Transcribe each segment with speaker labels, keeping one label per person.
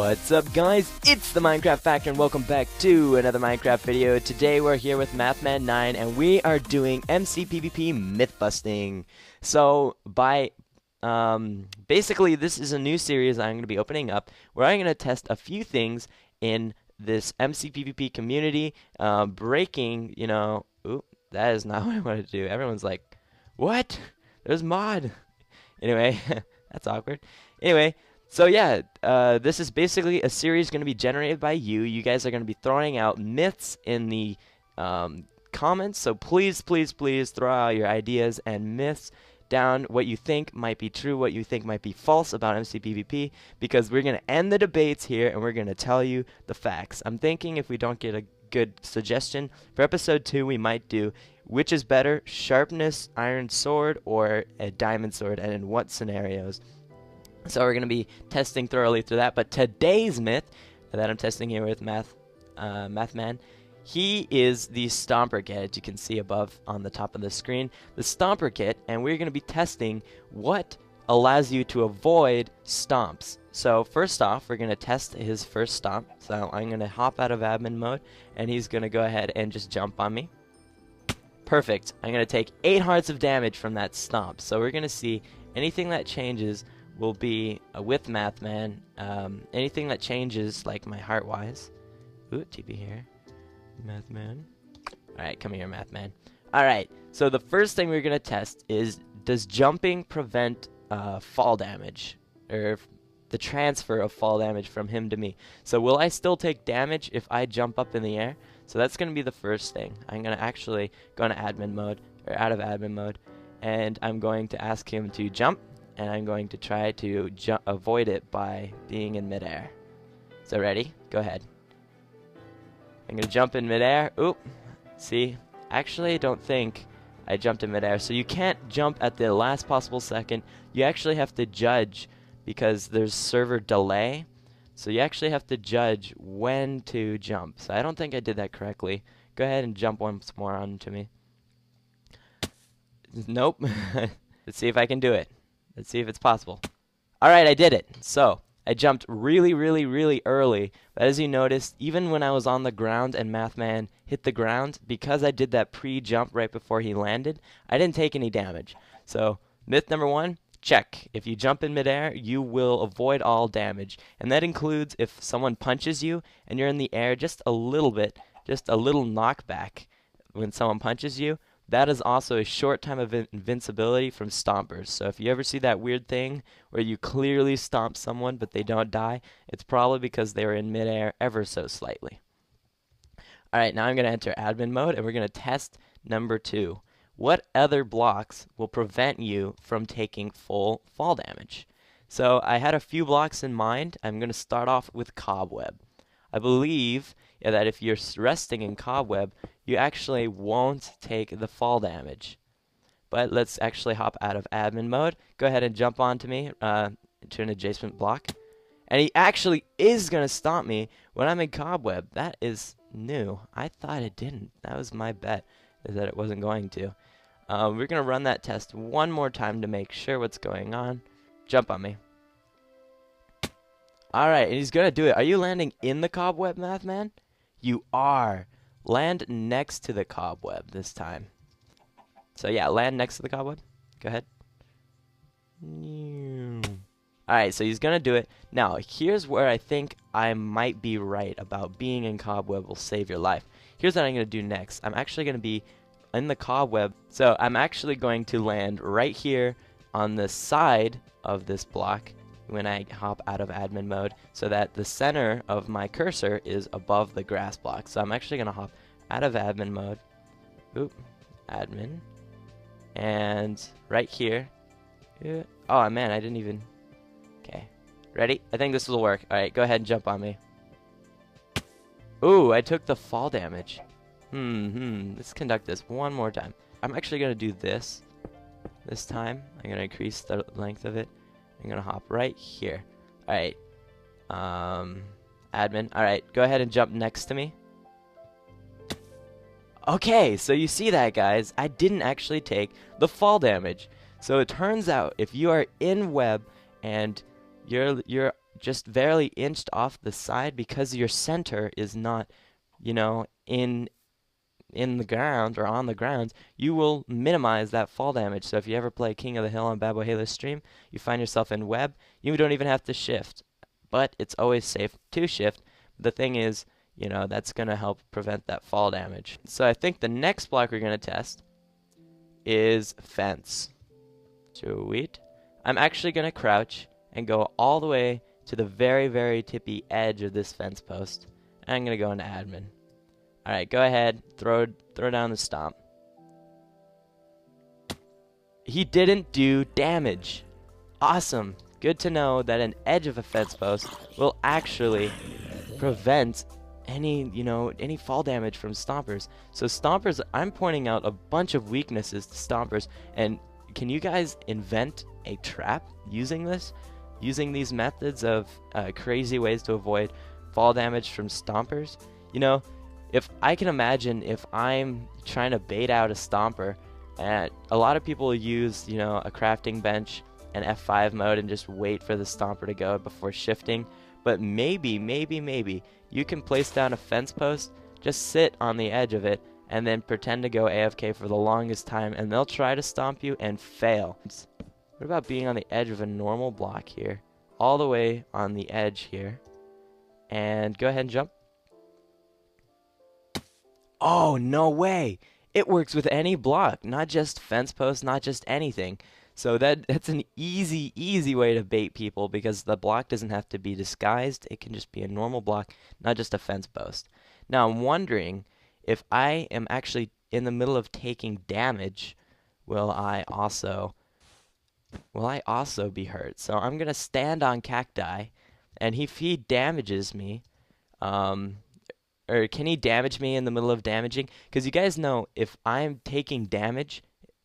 Speaker 1: What's up guys, it's the Minecraft Factor and welcome back to another Minecraft video. Today we're here with MathMan9 and we are doing MCPvP myth busting. So basically this is a new series I'm going to be opening up where I'm going to test a few things in this MCPvP community, breaking, ooh, that is not what I wanted to do. Everyone's like, what? There's mod. Anyway, that's awkward. Anyway, so yeah, this is basically a series going to be generated by you. You guys are going to be throwing out myths in the comments, so please, please, please throw out your ideas and myths down, what you think might be true, what you think might be false about MCPvP, because we're going to end the debates here and we're going to tell you the facts. I'm thinking if we don't get a good suggestion, for episode 2 we might do which is better, sharpness, iron sword, or a diamond sword, and in what scenarios. So we're going to be testing thoroughly through that. But today's myth that I'm testing here with MathMan, he is the Stomper kit, as you can see above on the top of the screen. The Stomper kit, and we're going to be testing what allows you to avoid stomps. So first off, we're going to test his first stomp. So I'm going to hop out of admin mode, and he's going to go ahead and just jump on me. Perfect. I'm going to take 8 hearts of damage from that stomp. So we're going to see anything that changes will be with MathMan. Anything that changes, like my heart-wise. Ooh, TP here. MathMan. Alright, come here, MathMan. Alright, so the first thing we're going to test is, does jumping prevent fall damage? Or the transfer of fall damage from him to me. So will I still take damage if I jump up in the air? So that's going to be the first thing. I'm going to actually go into admin mode, or out of admin mode, and I'm going to ask him to jump, and I'm going to try to avoid it by being in midair. So ready? Go ahead. I'm going to jump in midair. Oop. See? Actually, I don't think I jumped in midair. So you can't jump at the last possible second. You actually have to judge, because there's server delay. So you actually have to judge when to jump. So I don't think I did that correctly. Go ahead and jump once more onto me. Nope. Let's see if I can do it. Let's see if it's possible. Alright, I did it. So I jumped really, really, really early. But as you noticed, even when I was on the ground and MathMan hit the ground, because I did that pre-jump right before he landed, I didn't take any damage. So myth number 1. Check. If you jump in midair, you will avoid all damage. And that includes if someone punches you and you're in the air just a little bit, just a little knockback when someone punches you. That is also a short time of invincibility from stompers. So if you ever see that weird thing where you clearly stomp someone but they don't die, it's probably because they were in midair ever so slightly. Alright, now I'm going to enter admin mode and we're going to test number 2. What other blocks will prevent you from taking full fall damage? So I had a few blocks in mind. I'm going to start off with cobweb. I believe that if you're resting in cobweb, you actually won't take the fall damage. But let's actually hop out of admin mode. Go ahead and jump onto me to an adjacent block. And he actually is going to stomp me when I'm in cobweb. That is new. I thought it didn't. That was my bet, is that it wasn't going to. We're going to run that test one more time to make sure what's going on. Jump on me. Alright, and he's going to do it. Are you landing in the cobweb, MathMan? You are. Land next to the cobweb this time. So yeah, land next to the cobweb. Go ahead. Alright, so he's going to do it. Now, here's where I think I might be right about being in cobweb will save your life. Here's what I'm going to do next. I'm actually going to be in the cobweb. So I'm actually going to land right here on the side of this block when I hop out of admin mode, so that the center of my cursor is above the grass block. So I'm actually going to hop out of admin mode. Oop, admin. And right here. Oh man, I didn't even. Okay. Ready? I think this will work. Alright, go ahead and jump on me. Ooh, I took the fall damage. Let's conduct this one more time. I'm actually going to do this time. I'm going to increase the length of it. I'm going to hop right here. Alright. Admin. Alright, go ahead and jump next to me. Okay, so you see that, guys. I didn't actually take the fall damage. So it turns out if you are in web and you're just barely inched off the side because your center is not, you know, in the ground or on the ground, you will minimize that fall damage. So if you ever play King of the Hill on Bad Boy Halo's stream, you find yourself in web, you don't even have to shift. But it's always safe to shift. The thing is, you know, that's going to help prevent that fall damage. So I think the next block we're going to test is fence. Sweet. I'm actually going to crouch and go all the way to the very, very tippy edge of this fence post. And I'm going to go into admin. Alright, go ahead, throw down the stomp. He didn't do damage. Awesome. Good to know that an edge of a fence post will actually prevent any, any fall damage from stompers. So stompers, I'm pointing out a bunch of weaknesses to stompers, and can you guys invent a trap using this? Using these methods of crazy ways to avoid fall damage from stompers? You know, if I can imagine if I'm trying to bait out a stomper, and a lot of people use, a crafting bench and F5 mode and just wait for the stomper to go before shifting. But maybe you can place down a fence post, just sit on the edge of it, and then pretend to go AFK for the longest time, and they'll try to stomp you and fail. What about being on the edge of a normal block here? All the way on the edge here. And go ahead and jump. Oh, no way! It works with any block, not just fence posts, not just anything. So that's an easy way to bait people, because the block doesn't have to be disguised. It can just be a normal block, not just a fence post. Now I'm wondering if I am actually in the middle of taking damage, will I also be hurt? So I'm gonna stand on cacti, and if he damages me, or can he damage me in the middle of damaging? Because you guys know, if I'm taking damage,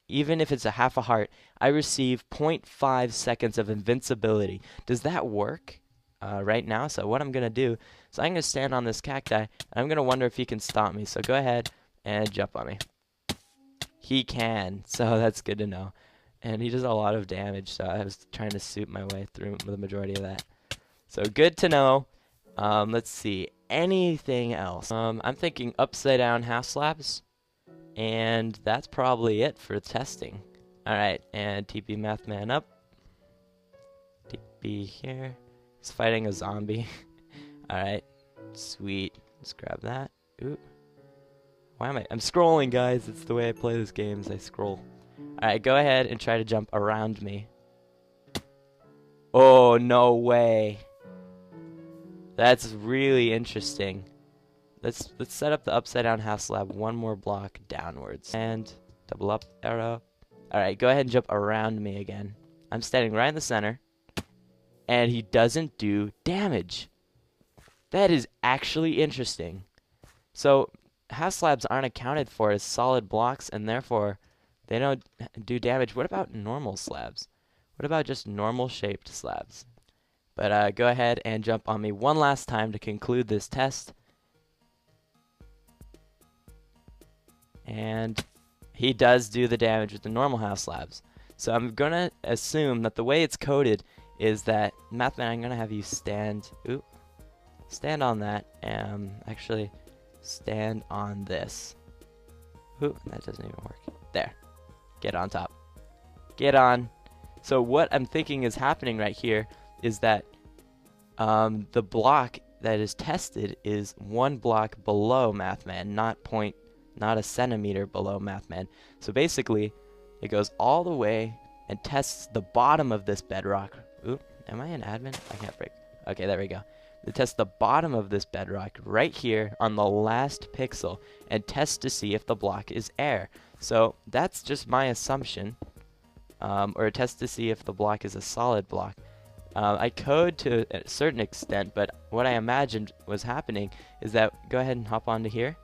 Speaker 1: even if it's a half a heart, I receive 0.5 seconds of invincibility. Does that work right now? So what I'm going to do is I'm going to stand on this cacti, and I'm going to wonder if he can stop me. So go ahead and jump on me. He can, so that's good to know. And he does a lot of damage, so I was trying to suit my way through the majority of that. So good to know. Let's see. Anything else? I'm thinking upside down half slabs, and that's probably it for testing. Alright, and TP Mathman up. TP here. He's fighting a zombie. Alright, sweet. Let's grab that. Ooh. Why am I'm scrolling, guys. It's the way I play this game, is I scroll. Alright, go ahead and try to jump around me. Oh, no way. That's really interesting. Let's set up the upside down half slab one more block downwards. And double up arrow. Alright, go ahead and jump around me again. I'm standing right in the center, and he doesn't do damage. That is actually interesting. So half slabs aren't accounted for as solid blocks, and therefore they don't do damage. What about normal slabs? What about just normal shaped slabs? But go ahead and jump on me one last time to conclude this test. And he does do the damage with the normal half slabs. So I'm going to assume that the way it's coded is that, Mathman, I'm going to have you stand on that, and actually stand on this. Ooh, that doesn't even work. There. Get on top. Get on. So what I'm thinking is happening right here is that the block that is tested is one block below Mathman, not a centimeter below Mathman. So basically, it goes all the way and tests the bottom of this bedrock. Ooh, am I an admin? I can't break. Okay, there we go. It tests the bottom of this bedrock right here on the last pixel and tests to see if the block is air. So that's just my assumption, or it tests to see if the block is a solid block. I code to a certain extent, but what I imagined was happening is that, go ahead and hop onto here.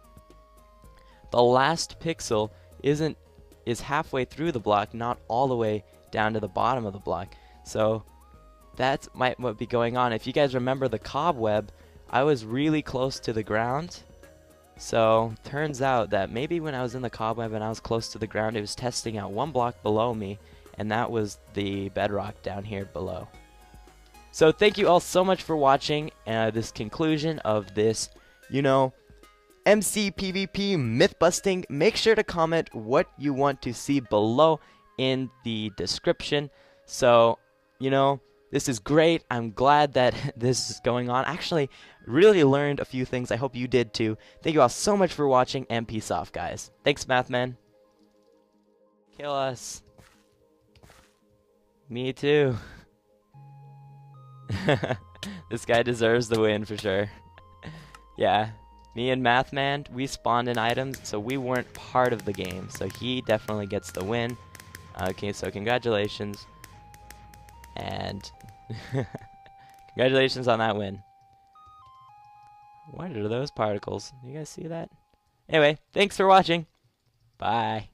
Speaker 1: The last pixel is halfway through the block, not all the way down to the bottom of the block. So that might be going on. If you guys remember the cobweb, I was really close to the ground. So turns out that maybe when I was in the cobweb and I was close to the ground, it was testing out one block below me, and that was the bedrock down here below. So thank you all so much for watching this conclusion of this, you know, MC PvP myth busting. Make sure to comment what you want to see below in the description. So, you know, this is great. I'm glad that this is going on. Actually, really learned a few things. I hope you did too. Thank you all so much for watching, and peace off, guys. Thanks, Mathman. Kill us. Me too. This guy deserves the win for sure. Yeah. Me and Mathman, we spawned in items, so we weren't part of the game. So he definitely gets the win. Okay, so congratulations. And congratulations on that win. What are those particles? You guys see that? Anyway, thanks for watching. Bye.